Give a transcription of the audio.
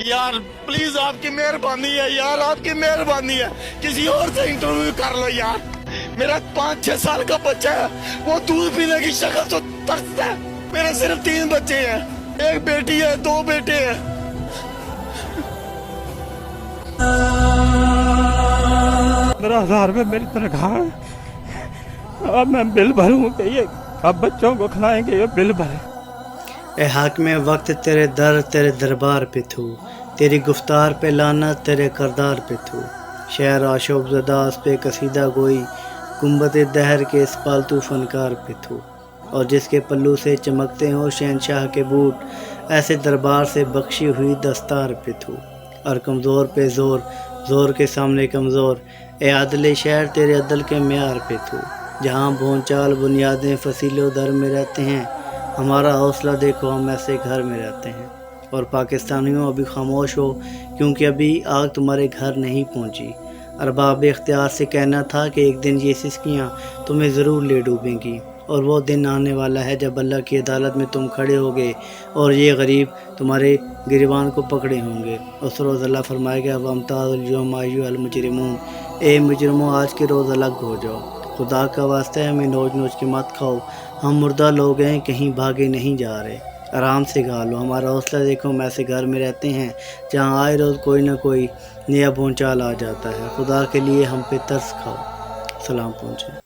यार प्लीज आपकी मेहरबानी है यार, आपकी मेहरबानी है, किसी और से इंटरव्यू कर लो यार। मेरा 5-6 साल का बच्चा है, वो दूध पीने की शक्ल तो तरसता है। मेरे सिर्फ 3 बच्चे हैं, एक बेटी है, 2 बेटे हैं। 15,000 रुपये मेरी तनख्वाह है। अब मैं बिल भरूँ कि ये अब बच्चों को खिलाएंगे, ये बिल भरे। ए हाकिम वक्त तेरे दरबार पे थू, तेरी गुफ्तार पे लाना तेरे करदार पे थू। शहर आशोब ज़दास पे कसीदा गोई, गुंबद दहर के इस पालतू फनकार पे थू। और जिसके पल्लू से चमकते हो शहनशाह के बूट, ऐसे दरबार से बख्शी हुई दस्तार पे थू। और कमज़ोर पे ज़ोर, ज़ोर के सामने कमज़ोर, ए आदल शहर तेरे अदल के म्यार पे थू। जहाँ भोंचाल बुनियादें फसीलो दर में रहते हैं, हमारा हौसला देखो हम ऐसे घर में रहते हैं। और पाकिस्तानियों अभी खामोश हो, क्योंकि अभी आग तुम्हारे घर नहीं पहुंची। अरबाब इख्तियार से कहना था कि एक दिन ये सिस्कियाँ तुम्हें ज़रूर ले डूबेंगी, और वो दिन आने वाला है जब अल्लाह की अदालत में तुम खड़े होगे और ये गरीब तुम्हारे गिरबान को पकड़े होंगे। उस रोज़ अल्लाह फरमाएगा वमताज़ुल अय्युहल मुजरिमून, ए मुजरिमों आज के रोज़ अलग हो जाओ। खुदा का वास्ता है हमें नोच नोच के मत खाओ, हम मुर्दा लोग हैं कहीं भागे नहीं जा रहे। आराम से गा लो, हमारा हौसला देखो हम ऐसे घर में रहते हैं जहाँ आए रोज़ कोई ना कोई नया भूचाल आ जाता है। खुदा के लिए हम पे तरस खाओ। सलाम पहुँचे।